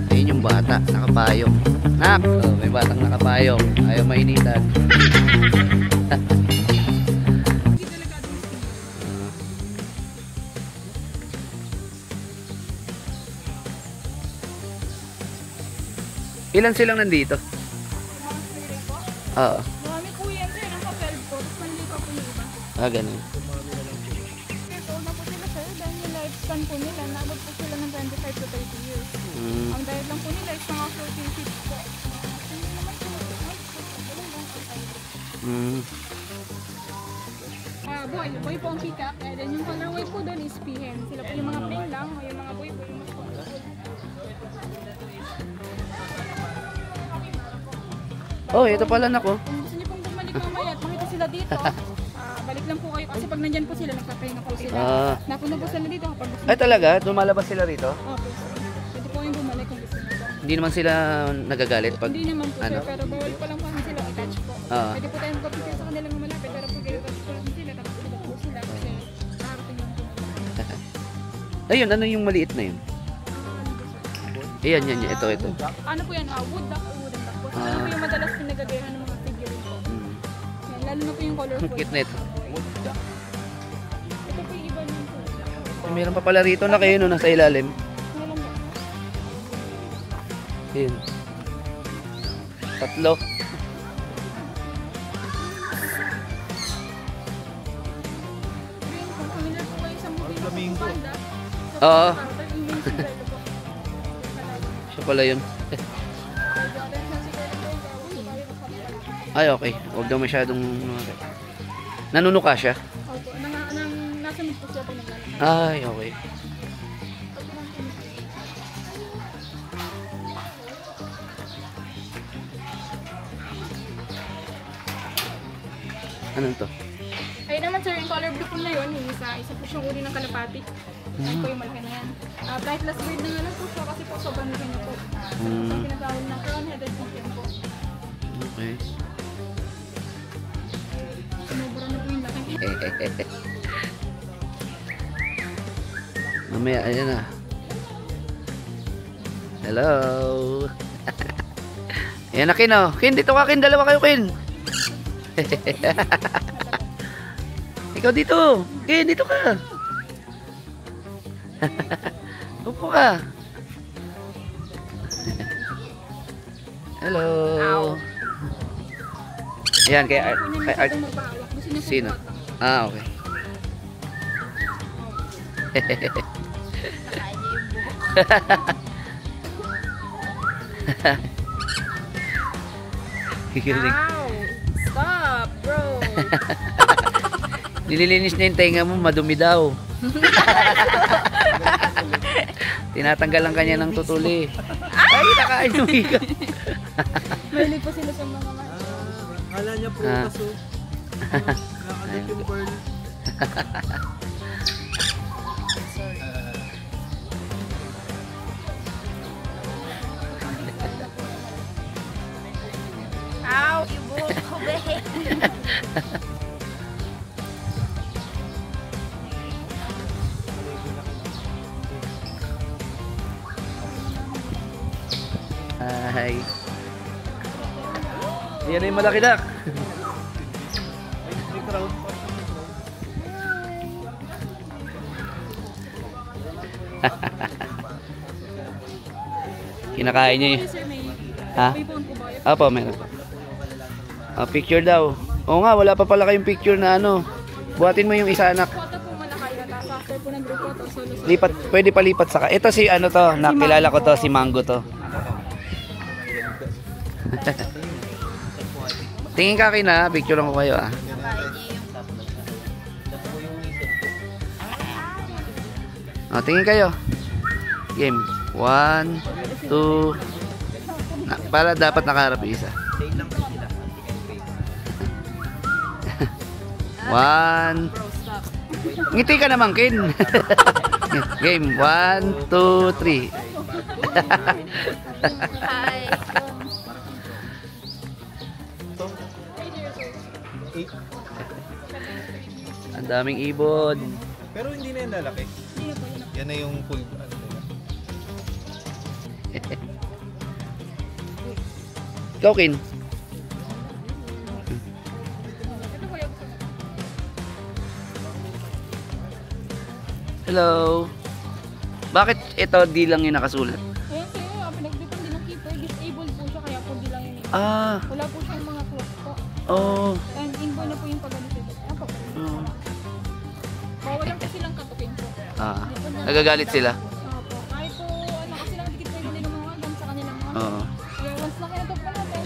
Ayun yung bata, nakapayong. Nak! Oh, may batang nakapayong. Ayaw mainitan. Ilan silang nandito? Oo. Marami po yan sir, nasa 12 po, tapos mali pa po yung iba. Ah, ganun. Years old na po sila sir, dahil yung lifespan po nila, naabot po sila ng 25 to 30 years. Ang diet lang po nila is mga protein feeds po. Hindi naman po boy po ang peacock, and then yung color white po doon is peahen. Sila po yung mga plain lang, o yung mga boy po yung mas colorful. Oh, ito pala na ko. Kung gusto niyo pong bumalik mamaya at makita sila dito, balik lang po kayo kasi pag nandyan po sila, nagpapahinga po sila. Napunta po sila dito kapag gusto Ay talaga? Lumalabas sila rito? Opo. Pwede po yung bumalik kung gusto niyo po. Hindi naman sila nagagalit pag Hindi naman po ano? sir, pero bawal pa lang po sila i-touch po. Pwede po tayo magpapicture sa kanila ng malapit, pero pag i-touch po lang sila, tapos ilabas po sila kasi nakarating lang po. Ayun, ano yung maliit na yun? Ayan, yan, ito. Ano po yan? Wood duck or wooden duck po. Ano po yung madalas pinagagayahan ng mga figurine po. Yan, lalo na po yung colorful. Cute na ito. Ito po yung iba niyan po. Meron pa pala rito na kayo no, nasa ilalim. Meron po. Ayun. Tatlo. Green po, familiar po kayo sa movie ng Panda. Oo. Parang invincible ito po. Siya pala yun. Ay, okay. Huwag daw masyadong... Nanunuka siya? Opo, nasunod po siya po naglalakad. Ay, okay. Ano to? Ayun naman sir, yung color blue po na yun, yung isa po siyang uri ng kalapati. Ayun po yung malaki na yan. Flightless bird na nga lang po siya kasi po sobrang laki niya po. Yung tinatawag na crown-headed pigeon po. Okay. Sinubra na po yung laki. Mamaya, ayan na. Hello. Ayan na, Kin, oh. Kin, dito ka, Kin. Dalawa kayo, Kin. Ikaw dito. Kin, dito ka. Upo ka. Hello. Ayan, kay Art. Kay Art. Sino? Ah, okay. Ow! Stop, bro! Nililinis na yung tenga mo, madumi daw. Tinatanggal lang kanya ng tutuli. Ay, nakain yung hika. Mahilig po sila sa mga man. Kala niya prutas oh. Nakakadit yung pearl. Ow! Ibuhok ko, babe! Hi. Ayan na yung malaki dak. May crowd pa. Kinakain niya yun. Sir, may Ha? phone po ba? Apo, meron. Picture daw. Oo nga, wala pa pala kayong picture na ano. Buhatin mo yung isa anak. Photo po malakay na. Tapos after po ng group photo, solo. Lipat, pwede palipat sa ito si ano to, nakilala ko to, si Mango to. Tingin ka akin ha, picture ko kayo ah. Tingin kayo. Game. 1, 2. Para dapat nakaharap yung isa. 1. Ngiti ka naman, Kin. Game. 1, 2, 3. Hi! Ang daming ibon. Pero hindi na yan lalaki. Hindi na po, yun na po. Yan na yung full, ano nila. Ikaw, Kin. Ito po yung Hello. Bakit ito di lang yung nakasulat? ayan sa'yo, pinag-depend din ng keeper. Disabled po siya, kaya po di lang yun. Ah, Wala po siyang mga clock po. oh. And inboy na po yung pag-disable. Ayan po. Oh. Bawal lang po silang katukin po. Ah, nagagalit sila. Opo. Kahit po, ano, kasi lang dikit kayo nila mga hanggang sa kanilang mga. Oo. Kaya once na kinatok po natin,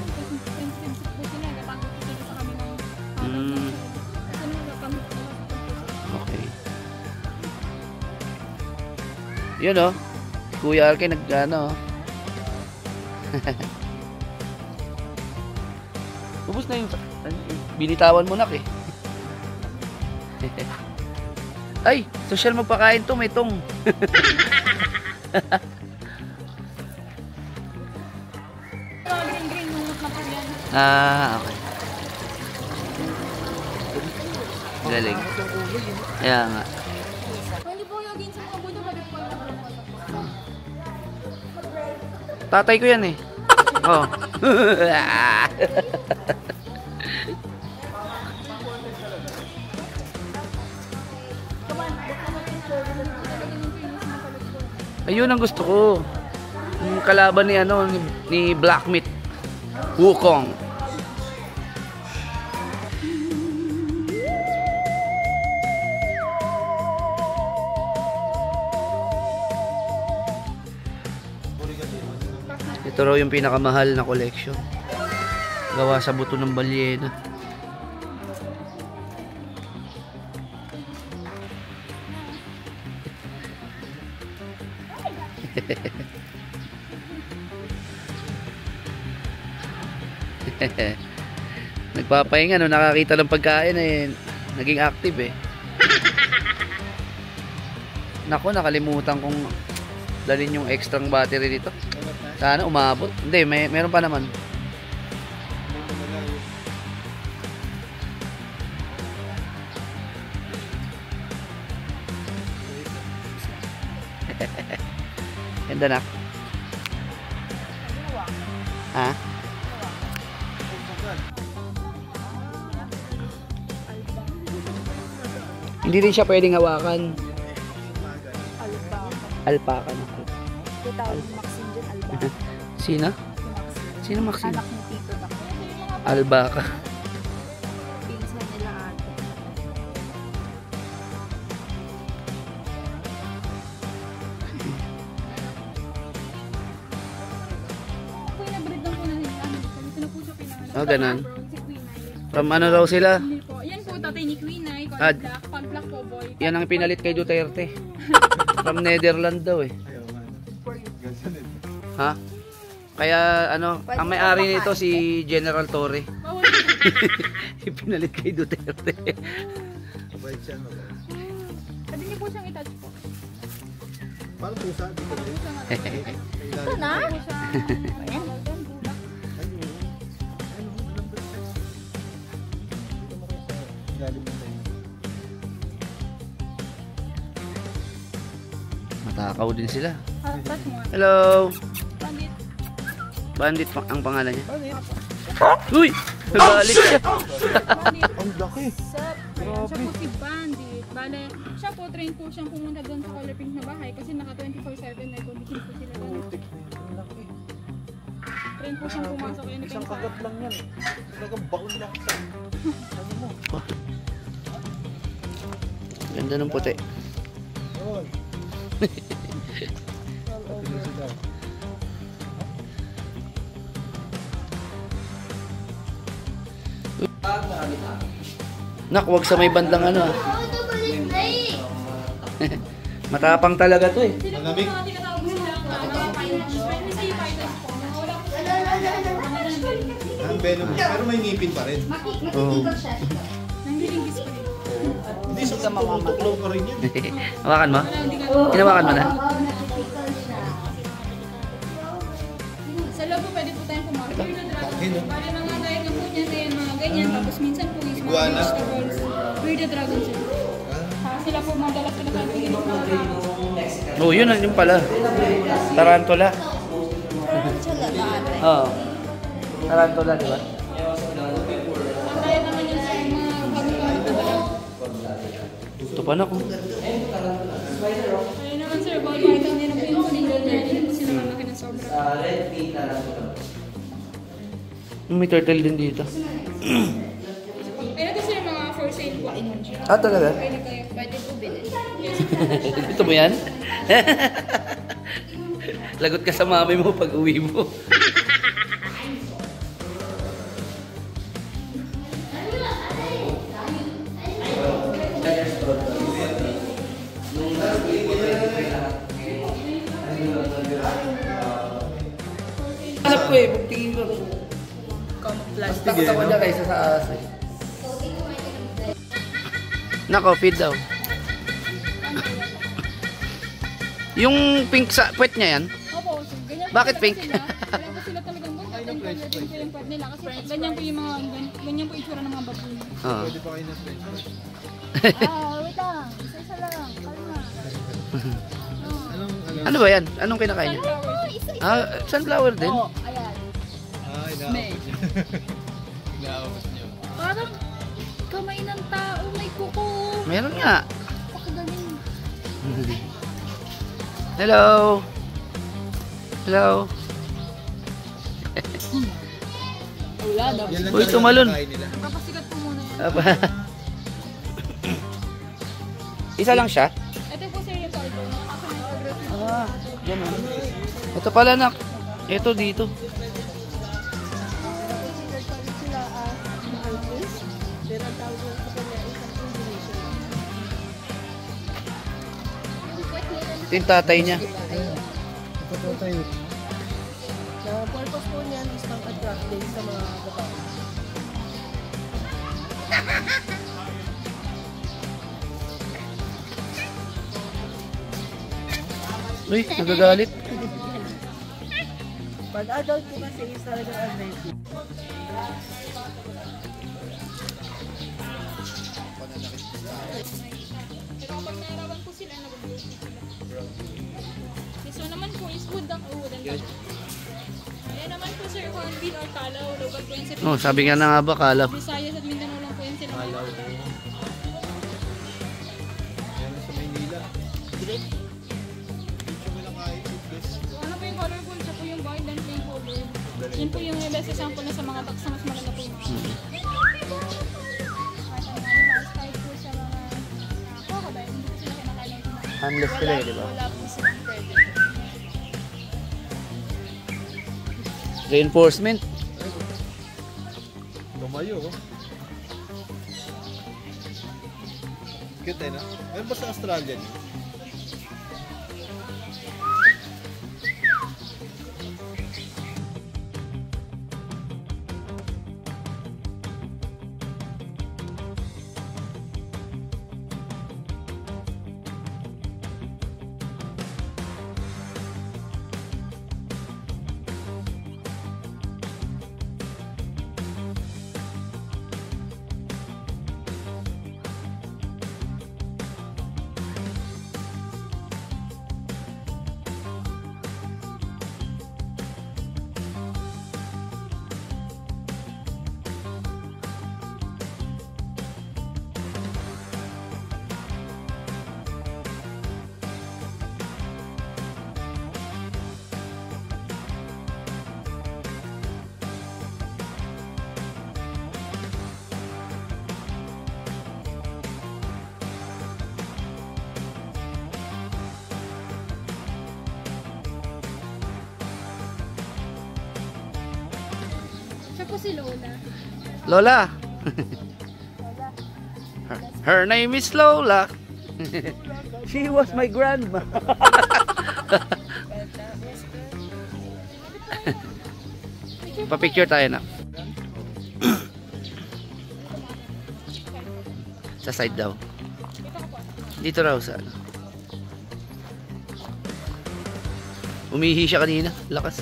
sensitive po sila, katanggal po sila sa kami ng Mm. kasi nila kami po. Okay. Yun oh. Kuya Arke nag-ano. Ubus na yung binitawan mo nak eh. Ay, social magpakain to, may tong. Green, nungot na po yan. Ah, okay. Galing. Kaya nga. Hindi po yung sa mga buto, bakit po yung Tatay ko yan eh. Oh. Ayun ang gusto ko. Yung kalaban ni ano ni Black Meat. Wukong. Ito raw yung pinakamahal na collection. Gawa sa buto ng balyena. Nagpapahinga no, nakakita ng pagkain eh, naging active eh. Nako, nakalimutan kong dalhin yung extra battery dito. Sana umabot. Hindi, meron pa naman. Ganda na. Ha? Hindi rin siya pwedeng hawakan. Alpaca na. Maxine dyan, Alba. Sino? Sino Maxine? Anak ni Tito Dak. Albaca. Pinsan nila ate. Pinabreed lang po na nila. Dito na po siya pinanganak. Oh, ganun. Si Queen Ay. From ano raw sila? Hindi po. Yan po tatay ni Queen Ay. Ah. Pag black po boy. Yan ang pinalit kay Duterte. From Netherlands daw eh. Ha? Kaya ano, ang may-ari nito si General Torre. Bawal. Pinalit kay Duterte. Mabait siya, mabait. Pwede niyo po siyang itouch po. Parang pusa, di ko rin. Ito na? Ayan. Matakaw din sila. Touch mo. Hello! Bandit. Bandit ang pangalan niya. Uy! Nagalit siya. Bandit. Ang laki. Sup? Ayan, siya po si Bandit. Bale, siya po, train po siyang pumunta doon sa Color Pink na bahay kasi naka 24/7 na condition po sila doon. Ang laki. Train po siyang pumasok yun. Isang kagat lang yan. Talagang baon lang sa... Ano mo? Ganda ng puti. Yun. Nak, wag sa may bandang ano ah. Matapang talaga to eh. Malamig. Tinatawag sila finance. Pwede sa iyo finance po. Wala po sila. Ang venom. Pero may ngipin pa rin. Oh. Nanggilingis pa rin. Hindi sa tuklaw pa rin yan. Hawakan mo? Wala, hindi ka. Hinawakan mo na? Sa loob po pwede po tayong pumasok. Bale mga diet na po niya sa mga ganyan. Tapos minsan po is mga Iguana. vegetables. Weird the dragon sila. Sila po madalas sila sa tingin ng mga Oh, yun pala. Tarantula. Tarantula na ate. Oo. Tarantula, di ba? Kaya naman yun sa mga bago-bago. Ito pa na ko. Kaya naman sir, bawal kahit ang nila po yung single na hindi po sila malaki ng sobra. May turtle din dito. Ayun ito sir, mga for sale po. Ah, talaga? Kaya na kayo, pwede po bilhin. Ito mo yan? Lagot ka sa mami mo pag uwi mo. Hanap ko eh, buktingin ko. Mas takot ako niya kaysa sa aso. Nako, feed daw. Yung pink sa puwet niya yan? Opo, sir. Ganyan po Bakit talaga pink? sila. Wala po sila talagang buntot. Ang color din po yung puwet nila. Kasi ganyan po yung mga, ganyan po yung itsura ng mga baboy. Oo. Pwede pa kayo na French fries. Wait lang. Isa-isa lang. Kalma. Ano ba yan? Anong kinakain niya? Isa-isa. Ah, sunflower din? Oo, ayan. Inaabot niyo. Inaabot niyo. Parang kamay ng tao, may kuko. Meron nga. Pakagaling. Hello. Hello. Wala daw. Yan lang Uy, talaga tumalon. ang kain nila. Papasikat po muna yan. Aba. Isa lang siya? Ito po sir yung cargo. Nakaka-photography. Ah, ganun. Ito pala nak. Ito dito. Sila artist. Pero ang tawag ko sa kanya isang combination. Ito yung tatay niya. Ito po tayo. Na purpose po niyan is pang-attract din sa mga babae. Uy, nagagalit. Pag adult po kasi is talagang aggressive. Pero kapag naarawan po sila, nag-blow sila. This one naman po is wood ang wooden duck. Ayan naman po sir, hornbill or kalaw. Local po yan sa Oh, sabi nga na nga ba, kalap. Visayas at Mindanao lang po yan sila. Kalaw. Yan sa Maynila. So ano po yung colorful, siya po yung white and plain color. Yan po yung best example na sa mga ducks na mas malala po yung mga. At ang animals, kahit po sa mga crocodile, hindi po sila kinakain ng mga. Harmless sila eh, di ba? Wala po silang predator. Reinforcement. Lumayo. Oh. Cute eh, no? Meron ba sa Australian? Siya po si Lola. Lola. Her name is Lola. She was my grandma. Pa-picture tayo na. Sa side daw. Dito raw sa ano. Umihi siya kanina. Lakas.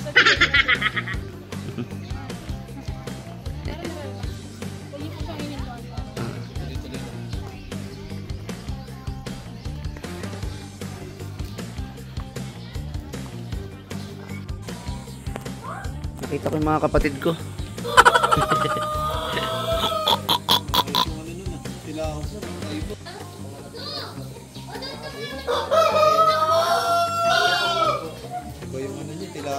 Pakita ko yung mga kapatid ko. Iba yung ano niya, tila.